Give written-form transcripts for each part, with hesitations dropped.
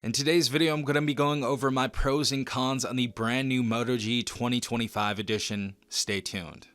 In today's video, I'm going to be going over my pros and cons on the brand new Moto G 2025 edition. Stay tuned.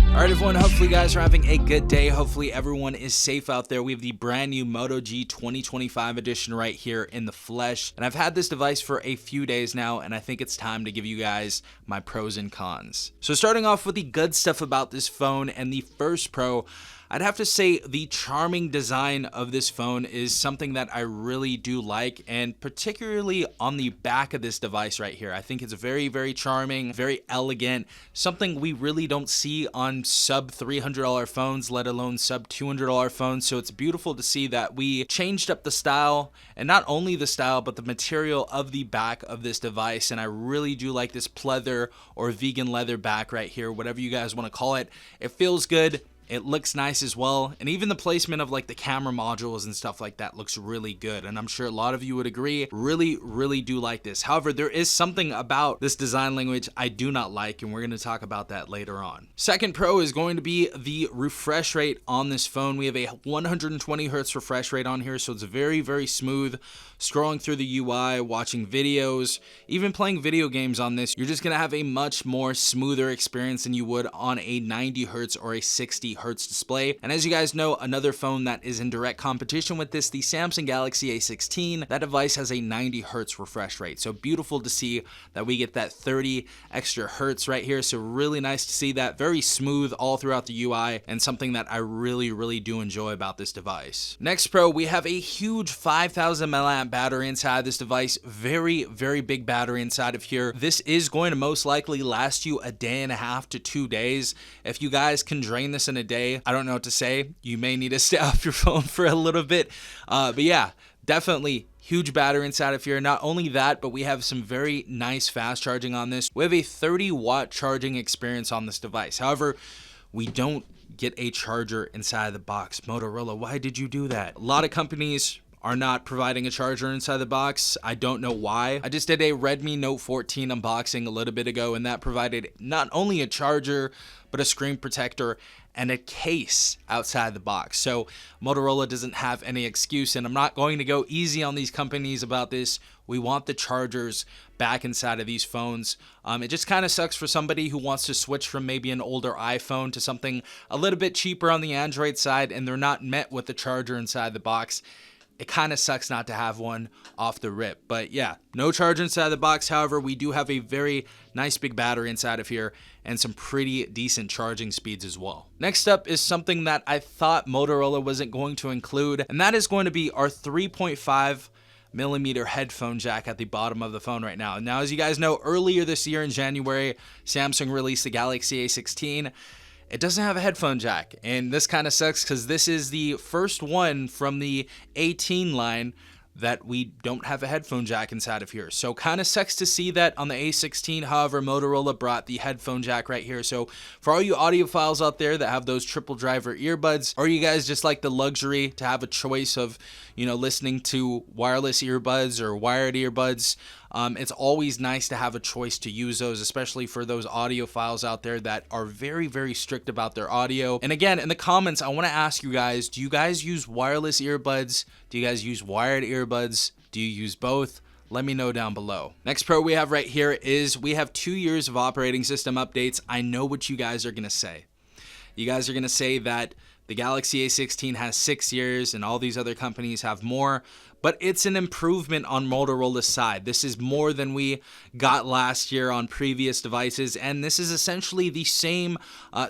Alright everyone, hopefully you guys are having a good day. Hopefully everyone is safe out there. We have the brand new Moto G 2025 edition right here in the flesh. And I've had this device for a few days now, and I think it's time to give you guys my pros and cons. So starting off with the good stuff about this phone, and the first pro, I'd have to say the charming design of this phone is something that I really do like, and particularly on the back of this device right here. I think it's very, very charming, very elegant, something we really don't see on sub $300 phones, let alone sub $200 phones. So it's beautiful to see that we changed up the style, and not only the style, but the material of the back of this device. And I really do like this pleather or vegan leather back right here, whatever you guys want to call it. It feels good. It looks nice as well, and even the placement of like the camera modules and stuff like that looks really good, and I'm sure a lot of you would agree. Really do like this. However, there is something about this design language I do not like, and we're going to talk about that later on. Second pro is going to be the refresh rate on this phone. We have a 120 hertz refresh rate on here, so it's very smooth. Scrolling through the UI, watching videos, even playing video games on this, you're just going to have a much more smoother experience than you would on a 90 hertz or a 60 hertz display. And as you guys know, another phone that is in direct competition with this, the Samsung Galaxy A16, that device has a 90 hertz refresh rate. So beautiful to see that we get that 30 extra hertz right here. So really nice to see that. Very smooth all throughout the UI, and something that I really do enjoy about this device. Next pro, we have a huge 5,000 milliamp battery inside this device. Very big battery inside of here. This is going to most likely last you a day and a half to 2 days. If you guys can drain this in a day, I don't know what to say. You may need to stay off your phone for a little bit. But yeah, definitely huge battery inside of here. Not only that, but we have some very nice fast charging on this. We have a 30-watt charging experience on this device. However, we don't get a charger inside the box. Motorola, why did you do that? A lot of companies are not providing a charger inside the box. I don't know why. I just did a Redmi Note 14 unboxing a little bit ago, and that provided not only a charger, but a screen protector and a case outside the box. So Motorola doesn't have any excuse, and I'm not going to go easy on these companies about this. We want the chargers back inside of these phones. It just kind of sucks for somebody who wants to switch from maybe an older iPhone to something a little bit cheaper on the Android side, and they're not met with the charger inside the box. It kind of sucks not to have one off the rip. But yeah, no charger inside the box. However, we do have a very nice big battery inside of here and some pretty decent charging speeds as well. Next up is something that I thought Motorola wasn't going to include, and that is going to be our 3.5mm headphone jack at the bottom of the phone right now. Now, as you guys know, earlier this year in January, Samsung released the Galaxy A16. It doesn't have a headphone jack, and this kind of sucks because this is the first one from the 18 line that we don't have a headphone jack inside of here. So kind of sucks to see that on the A16. However, Motorola brought the headphone jack right here. So for all you audiophiles out there that have those triple driver earbuds, or you guys just like the luxury to have a choice of, you know, listening to wireless earbuds or wired earbuds, it's always nice to have a choice to use those, especially for those audiophiles out there that are very strict about their audio. And again, in the comments, I want to ask you guys, do you guys use wireless earbuds? Do you guys use wired earbuds? Do you use both? Let me know down below. Next pro we have right here is we have 2 years of operating system updates. I know what you guys are going to say. You guys are going to say that the Galaxy A16 has 6 years and all these other companies have more, but it's an improvement on Motorola's side. This is more than we got last year on previous devices, and this is essentially the same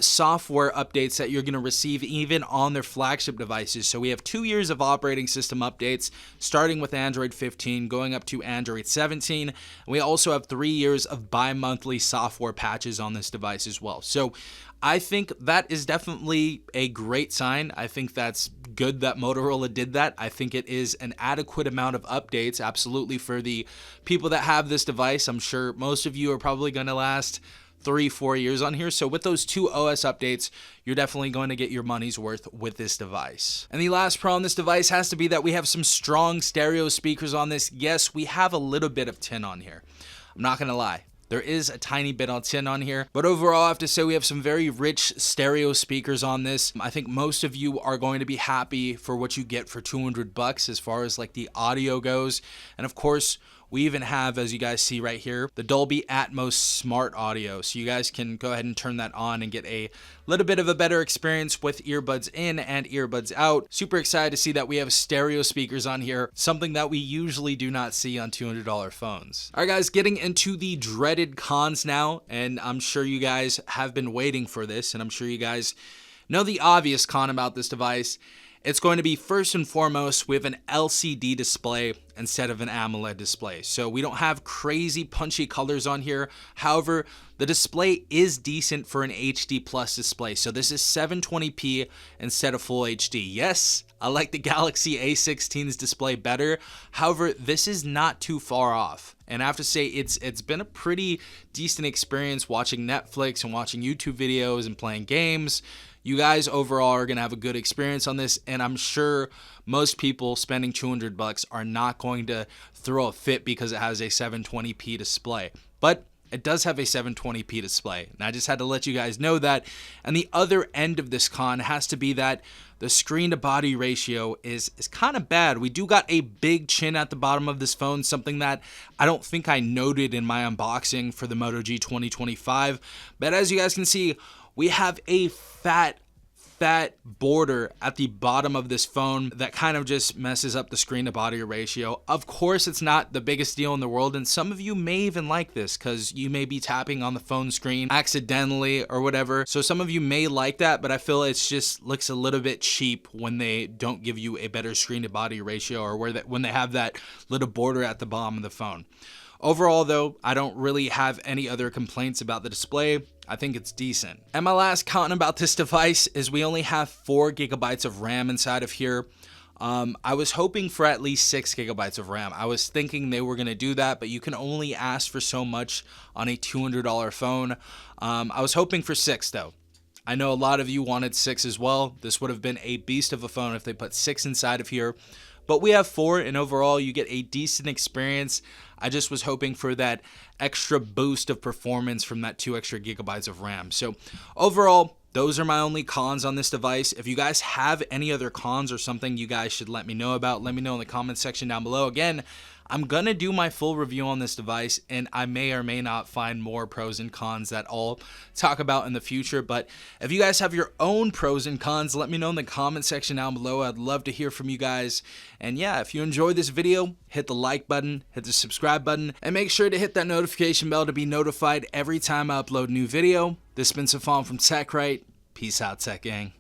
software updates that you're going to receive even on their flagship devices. So we have 2 years of operating system updates, starting with Android 15, going up to Android 17. We also have 3 years of bi-monthly software patches on this device as well. So I think that is definitely a great sign. I think that's good that Motorola did that. I think it is an adequate amount of updates, absolutely, for the people that have this device. I'm sure most of you are probably going to last 3-4 years on here. So with those 2 OS updates, you're definitely going to get your money's worth with this device. And the last pro on this device has to be that we have some strong stereo speakers on this. Yes, we have a little bit of tin on here. I'm not going to lie. There is a tiny bit on tin on here, but overall I have to say we have some very rich stereo speakers on this. I think most of you are going to be happy for what you get for $200 as far as like the audio goes. And of course, we even have, as you guys see right here, the Dolby Atmos Smart Audio. So you guys can go ahead and turn that on and get a little bit of a better experience with earbuds in and earbuds out. Super excited to see that we have stereo speakers on here, something that we usually do not see on $200 phones. All right, guys, getting into the dreaded cons now, and I'm sure you guys have been waiting for this, and I'm sure you guys know the obvious con about this device. It's going to be, first and foremost, we have an LCD display instead of an AMOLED display. So we don't have crazy punchy colors on here. However, the display is decent for an HD plus display. So this is 720p instead of full HD. Yes, I like the Galaxy A16's display better. However, this is not too far off. And I have to say, it's been a pretty decent experience watching Netflix and watching YouTube videos and playing games. You guys overall are going to have a good experience on this, and I'm sure most people spending $200 are not going to throw a fit because it has a 720p display. But it does have a 720p display, and I just had to let you guys know that. And the other end of this con has to be that the screen to body ratio is kind of bad. We do got a big chin at the bottom of this phone, something that I don't think I noted in my unboxing for the Moto G 2025. But as you guys can see, we have a fat border at the bottom of this phone that kind of just messes up the screen to body ratio. Of course, it's not the biggest deal in the world, and some of you may even like this because you may be tapping on the phone screen accidentally or whatever. So some of you may like that, but I feel it's just looks a little bit cheap when they don't give you a better screen to body ratio, or when they have that little border at the bottom of the phone. Overall, though, I don't really have any other complaints about the display. I think it's decent. And my last con about this device is we only have 4 gigabytes of RAM inside of here. I was hoping for at least 6 gigabytes of RAM. I was thinking they were going to do that, but you can only ask for so much on a $200 phone. I was hoping for 6, though. I know a lot of you wanted 6 as well. This would have been a beast of a phone if they put 6 inside of here. But we have 4, and overall you get a decent experience. I just was hoping for that extra boost of performance from that 2 extra gigabytes of RAM. So overall, those are my only cons on this device. If you guys have any other cons or something you guys should let me know about, let me know in the comments section down below. Again, I'm going to do my full review on this device, and I may or may not find more pros and cons that I'll talk about in the future. But if you guys have your own pros and cons, let me know in the comment section down below. I'd love to hear from you guys. And yeah, if you enjoyed this video, hit the like button, hit the subscribe button, and make sure to hit that notification bell to be notified every time I upload a new video. This has been Safon from TechRight. Peace out, Tech Gang.